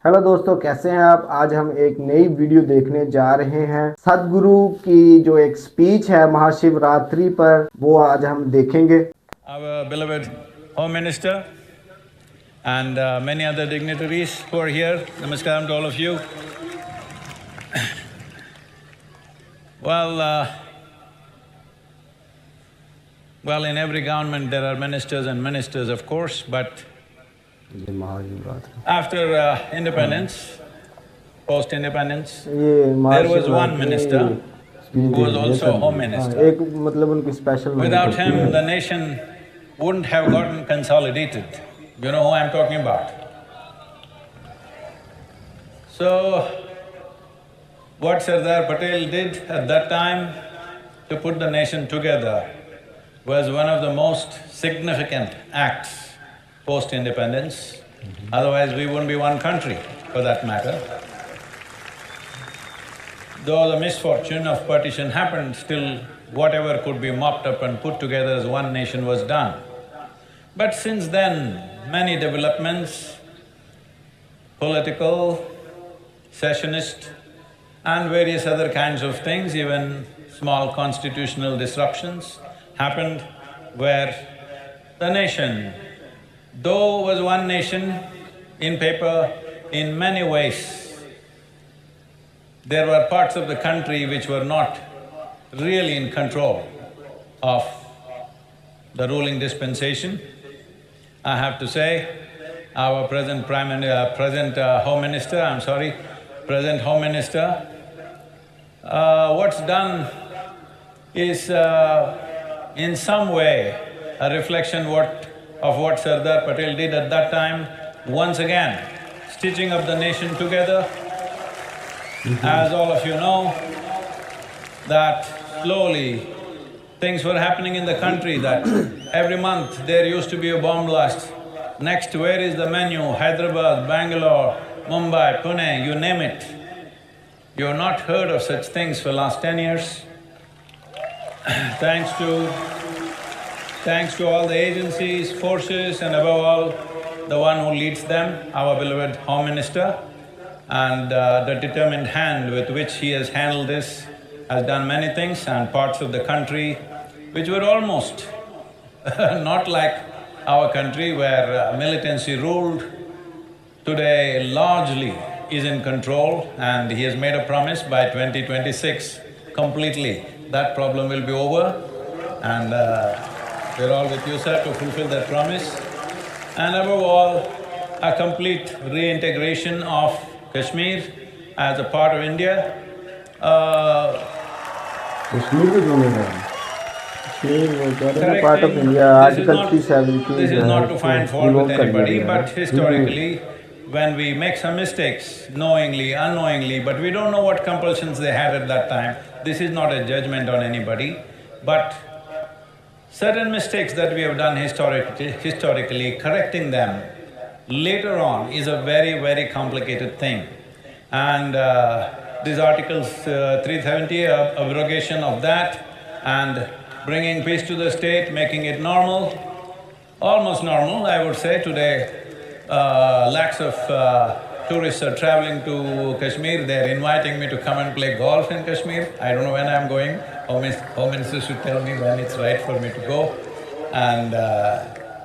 Hello दोस्तों, कैसे हैं आप। आज हम एक नई वीडियो देखने जा रहे हैं। सदगुरु की जो एक स्पीच है महाशिवरात्रि पर, वो आज हम देखेंगे। Our beloved Home Minister and many other dignitaries who are here, namaskaram to all of you. Well, in every government there are ministers and ministers, of course, but after independence, post-independence, there was one minister who was also Home Minister. एक मतलब उनकी special Without him, the nation wouldn't have gotten consolidated. You know who I'm talking about? So, what Sardar Patel did at that time to put the nation together was one of the most significant acts post-independence. Otherwise, we wouldn't be one country, for that matter. Though the misfortune of partition happened, still whatever could be mopped up and put together as one nation was done. But since then, many developments, political, secessionist and various other kinds of things, even small constitutional disruptions happened where the nation, though was one nation in paper, in many ways, there were parts of the country which were not really in control of the ruling dispensation. I have to say, our present Home Minister, what's done is in some way a reflection of what Sardar Patel did at that time, once again stitching up the nation together. As all of you know, that slowly things were happening in the country, that every month there used to be a bomb blast. Next, where is the menu? Hyderabad, Bangalore, Mumbai, Pune, you name it. You have not heard of such things for last 10 years. Thanks to all the agencies, forces and above all, the one who leads them, our beloved Home Minister, and the determined hand with which he has handled this, has done many things, and parts of the country which were almost not like our country where militancy ruled, today largely is in control, and he has made a promise by 2026 completely that problem will be over, and we're all with you, sir, to fulfill that promise. And above all, a complete reintegration of Kashmir as a part of India. Kashmir को जो नहीं है, कश्मीर वो कह रहे हैं part of India. Article 370 This is not to find fault with anybody, but historically, when we make some mistakes, knowingly, unknowingly, but we don't know what compulsions they had at that time, this is not a judgment on anybody, but certain mistakes that we have done historically, correcting them later on is a very, very complicated thing. And this Article 370, abrogation of that and bringing peace to the state, making it normal, almost normal, I would say. Today, lakhs of tourists are traveling to Kashmir. They're inviting me to come and play golf in Kashmir. I don't know when I'm going. Home Minister should tell me when it's right for me to go. And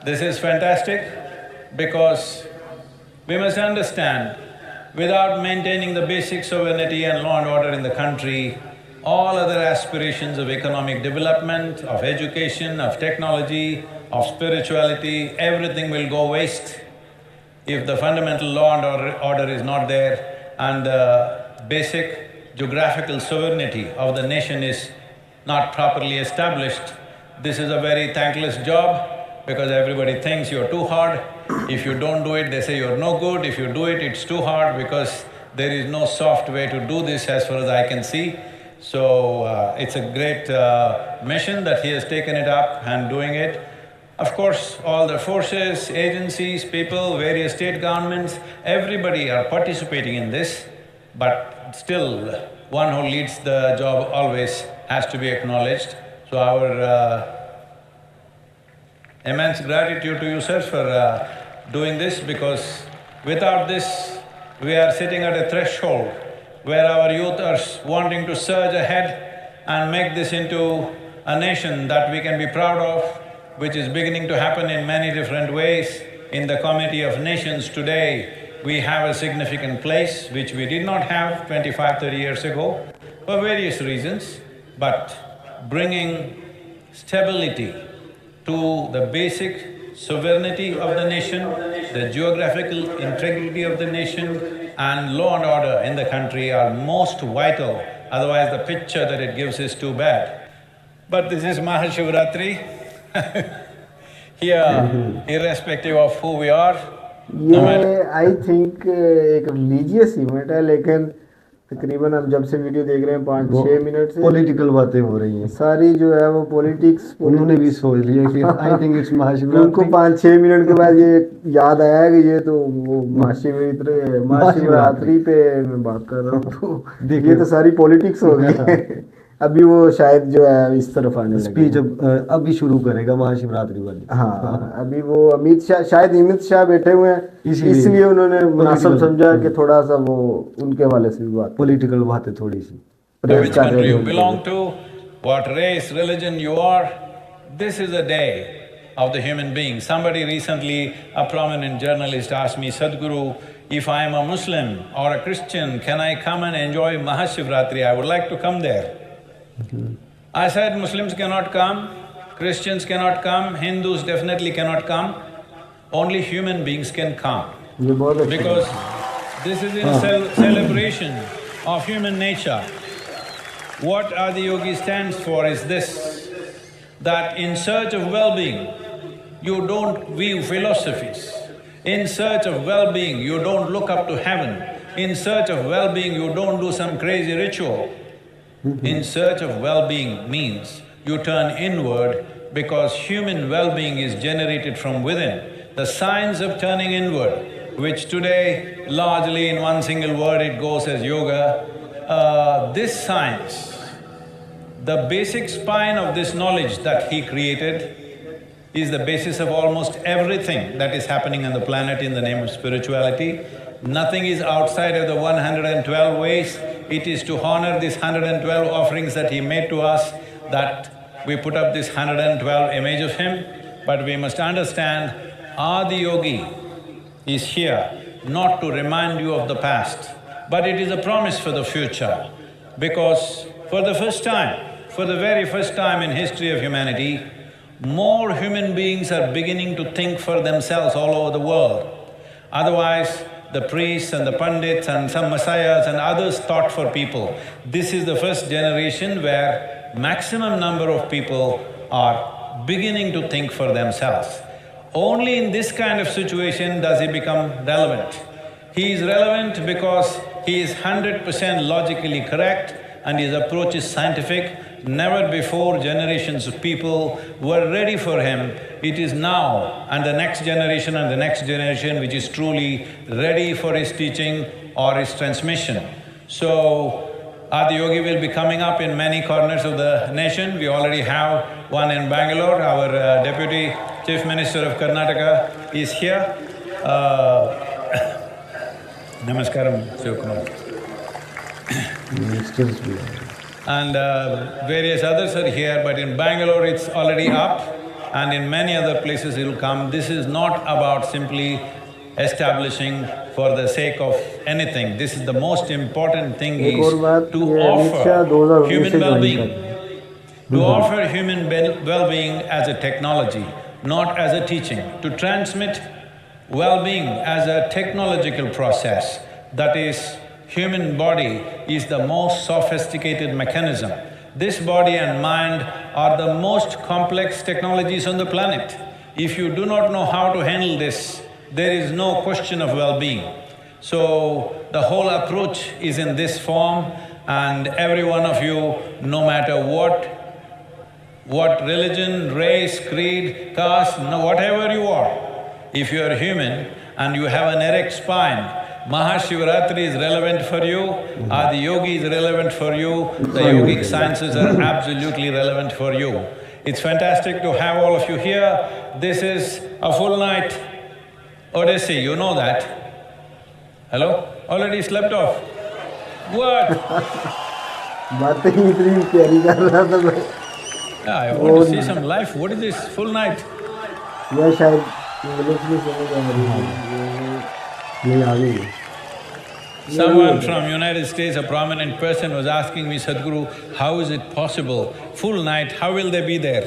this is fantastic, because we must understand, without maintaining the basic sovereignty and law and order in the country, all other aspirations of economic development, of education, of technology, of spirituality, everything will go waste if the fundamental law and order is not there, and the basic geographical sovereignty of the nation is not properly established. This is a very thankless job, because everybody thinks you're too hard. If you don't do it, they say you're no good. If you do it, it's too hard, because there is no soft way to do this as far as I can see. So, it's a great mission that he has taken it up and doing it. Of course, all the forces, agencies, people, various state governments, everybody are participating in this, but still, one who leads the job always has to be acknowledged. So our immense gratitude to you, sir, for doing this, because without this, we are sitting at a threshold where our youth are wanting to surge ahead and make this into a nation that we can be proud of, which is beginning to happen in many different ways. In the Committee of Nations today, we have a significant place which we did not have 25, 30 years ago for various reasons, but bringing stability to the basic sovereignty of the nation, the geographical integrity of the nation, and law and order in the country are most vital, otherwise the picture that it gives is too bad. But this is Mahashivratri here, irrespective of who we are, no matter… ये I think एक religious event है, लेकिन तकरीबन हम जब से video देख रहे हैं 5-6 मिनट से पॉलिटिकल बातें हो रही हैं सारी जो है वो पॉलिटिक्स। उन्होंने भी सोच लिया कि आई थिंक इट्स महाशिवरात्रि। उनको 5-6 मिनट के बाद ये याद आया कि ये तो वो महाशिवरात्रि पे मैं बात कर रहा हूँ, तो ये तो सारी पॉलिटिक्स हो गई। अभी वो शायद जो है इस तरफ आने स्पीच अभी शुरू करेगा महाशिवरात्रि वाली। हाँ, अभी वो अमित शाह बैठे हुए हैं, इसलिए उन्होंने मुनासिब समझा कि थोड़ा सा वो उनके वाले से भी बात, पॉलिटिकल बातें थोड़ी सी। Which country you belong to, what race, religion you are, this is a day of the human being. Somebody recently, a prominent journalist asked me, Sadhguru, if I am a Muslim or a Christian, can I come and enjoy Mahashivratri? I would like to come there. I said, Muslims cannot come, Christians cannot come, Hindus definitely cannot come, only human beings can come. Because this is in celebration of human nature. What Adiyogi stands for is this, that in search of well-being, you don't view philosophies. In search of well-being, you don't look up to heaven. In search of well-being, you don't do some crazy ritual. In search of well-being means you turn inward, because human well-being is generated from within. The science of turning inward, which today largely in one single word it goes as yoga, this science, the basic spine of this knowledge that he created is the basis of almost everything that is happening on the planet in the name of spirituality. Nothing is outside of the 112 ways. It is to honor these 112 offerings that he made to us that we put up this 112 image of him. But we must understand, Adiyogi is here not to remind you of the past, but it is a promise for the future. Because for the first time, for the very first time in history of humanity, more human beings are beginning to think for themselves all over the world. Otherwise, the priests and the pandits and some messiahs and others thought for people. This is the first generation where maximum number of people are beginning to think for themselves. Only in this kind of situation does he become relevant. He is relevant because he is 100% logically correct and his approach is scientific. Never before generations of people were ready for him. It is now and the next generation which is truly ready for his teaching or his transmission. So, Adiyogi will be coming up in many corners of the nation. We already have one in Bangalore. Our Deputy Chief Minister of Karnataka is here. Namaskaram, Shivakumar. And various others are here, but in Bangalore it's already up, and in many other places it'll come. This is not about simply establishing for the sake of anything. This is the most important thing is to offer human well-being. To offer human well-being as a technology, not as a teaching. To transmit well-being as a technological process, that is, human body is the most sophisticated mechanism. This body and mind are the most complex technologies on the planet. If you do not know how to handle this, there is no question of well-being. So, the whole approach is in this form, and every one of you, no matter what religion, race, creed, caste, whatever you are, if you are human and you have an erect spine, Mahashivratri is relevant for you, Adiyogi is relevant for you, the yogic sciences are absolutely relevant for you. It's fantastic to have all of you here. This is a full night Odyssey, you know that. Hello? Already slept off? What? बातें ही इतनी प्यारी कर रहा था मैं। Yeah, I want to see some life. What is this full night? यह शायद English में समझ आ रही है। नहीं आ गई। Someone from United States, a prominent person, was asking me, Sadhguru, how is it possible? Full night, how will they be there?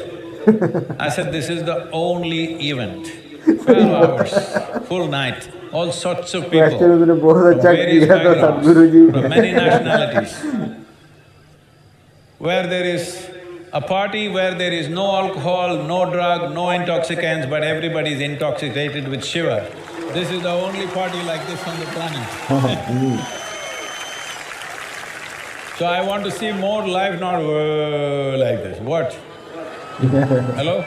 I said, this is the only event. 12 hours, full night, all sorts of people question उन्होंने बहुत from अच्छा various किया था सदगुरु जी। backgrounds, from many nationalities. Where there is a party where there is no alcohol, no drug, no intoxicants, but everybody is intoxicated with Shiva. This is the only party like this on the planet. So I want to see more life, not like this. What? Hello?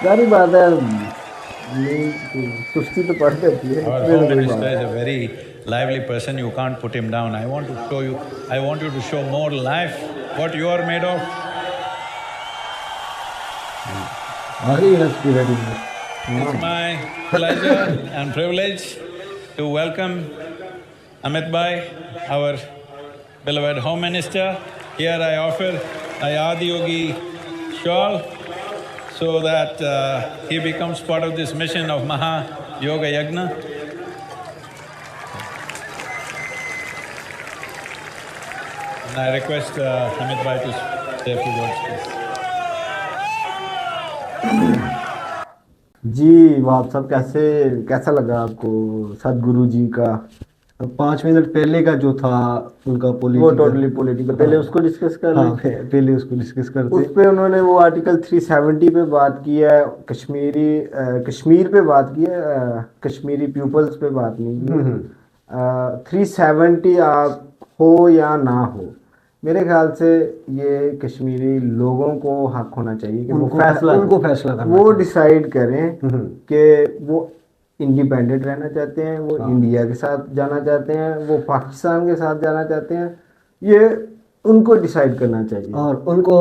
सारी बात है, सुस्ती तो पड़ जाती है। Our Home Minister is a very lively person, you can't put him down. I want to show you, I want you to show more life, what you are made of. It's my pleasure and privilege to welcome Amit Bhai, our beloved Home Minister. Here I offer a Adi Yogi shawl so that he becomes part of this mission of Maha Yoga Yagna. And I request Amit Bhai to say a few words, please. जी, वो आप सब कैसा लगा आपको सदगुरु जी का? 5 minute पहले का जो था उनका वो पॉलिटिकल, टोटली पॉलिटिकल, पहले उसको डिस्कस कर हाँ, लेते हैं। पहले उसको डिस्कस करते। उस पे उन्होंने वो आर्टिकल 370 पे बात की है, कश्मीर पे बात की है, कश्मीरी पीपल्स पे बात नहीं की। 370 आप हो या ना हो, मेरे ख्याल से ये कश्मीरी लोगों को हक होना चाहिए कि वो फैसला करना, वो डिसाइड करें कि वो इंडिपेंडेंट रहना चाहते हैं, वो इंडिया के साथ जाना चाहते हैं, वो पाकिस्तान के साथ जाना चाहते हैं, ये उनको डिसाइड करना चाहिए। और उनको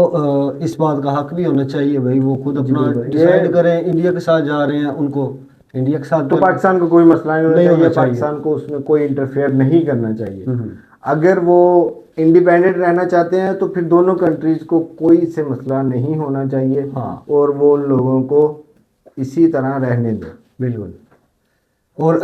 इस बात का हक भी होना चाहिए भाई, वो खुद अपना डिसाइड करें। इंडिया के साथ जा रहे हैं, उनको इंडिया के साथ, तो पाकिस्तान को कोई मसला नहीं होना चाहिए, पाकिस्तान को उसमें कोई इंटरफेयर नहीं करना चाहिए। अगर वो इंडिपेंडेंट रहना चाहते हैं तो फिर दोनों कंट्रीज को कोई से मसला नहीं होना चाहिए। हाँ। और वो लोगों को इसी तरह रहने दें। बिल्कुल। और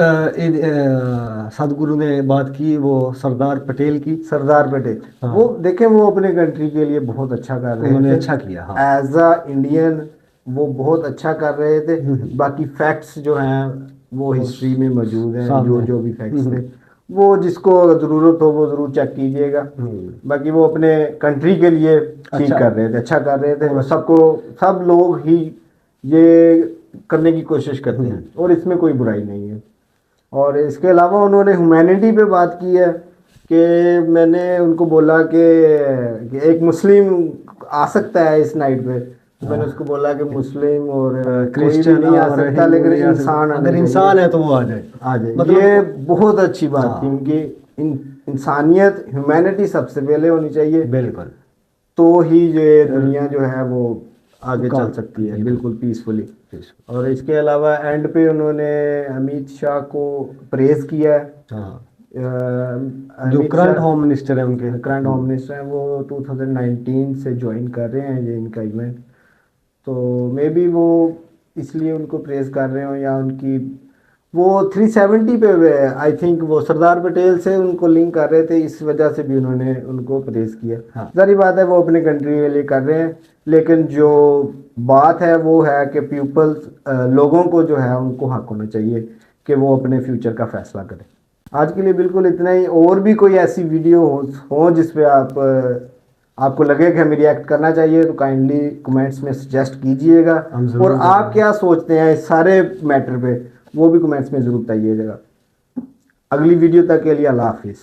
सदगुरु ने बात की वो सरदार पटेल की, सरदार पटेल, हाँ। वो देखें वो अपने कंट्री के लिए बहुत अच्छा कर रहे थे, उन्होंने अच्छा किया, हाँ। एज अ इंडियन वो बहुत अच्छा कर रहे थे। बाकी फैक्ट्स जो हैं वो हिस्ट्री में मौजूद हैं, जो भी फैक्ट्स थे वो जिसको ज़रूरत हो वो ज़रूर चेक कीजिएगा। बाकी वो अपने कंट्री के लिए ठीक कर रहे थे, अच्छा कर रहे थे। सब लोग ही ये करने की कोशिश करते हैं और इसमें कोई बुराई नहीं है। और इसके अलावा उन्होंने ह्यूमैनिटी पे बात की है कि मैंने उनको बोला कि एक मुस्लिम आ सकता है इस नाइट पे, तो मैंने उसको बोला कि मुस्लिम और क्रिश्चियन नहीं आ सकता, लेकिन इंसान अगर इंसान है तो वो आ जाए। मतलब ये बहुत अच्छी बात थी उनकी। इंसानियत, ह्यूमैनिटी सबसे पहले होनी चाहिए। बिल्कुल। तो ही ये दुनिया जो है वो आगे चल सकती है बिल्कुल पीसफुली। और इसके अलावा एंड पे उन्होंने अमित शाह को प्रेज किया है। जो करंट होम मिनिस्टर है, उनके करंट होम मिनिस्टर हैं, वो 2019 से ज्वाइन कर रहे हैं ये इनका इवेंट। तो मे बी वो इसलिए उनको प्रेज कर रहे हो, या उनकी वो 370 पे आई थिंक वो सरदार पटेल से उनको लिंक कर रहे थे, इस वजह से भी उन्होंने उनको प्रेज किया। हाँ। जारी बात है वो अपने कंट्री के लिए कर रहे हैं, लेकिन जो बात है वो है कि पीपल्स, लोगों को जो है उनको हक होना चाहिए कि वो अपने फ्यूचर का फैसला करें। आज के लिए बिल्कुल इतना ही। और भी कोई ऐसी वीडियो हो जिस पे आपको लगे कि हमें रिएक्ट करना चाहिए तो काइंडली कमेंट्स में सजेस्ट कीजिएगा। और आप क्या सोचते हैं इस सारे मैटर पे वो भी कमेंट्स में ज़रूर बताइएगा। अगली वीडियो तक के लिए अल्लाह हाफिज़।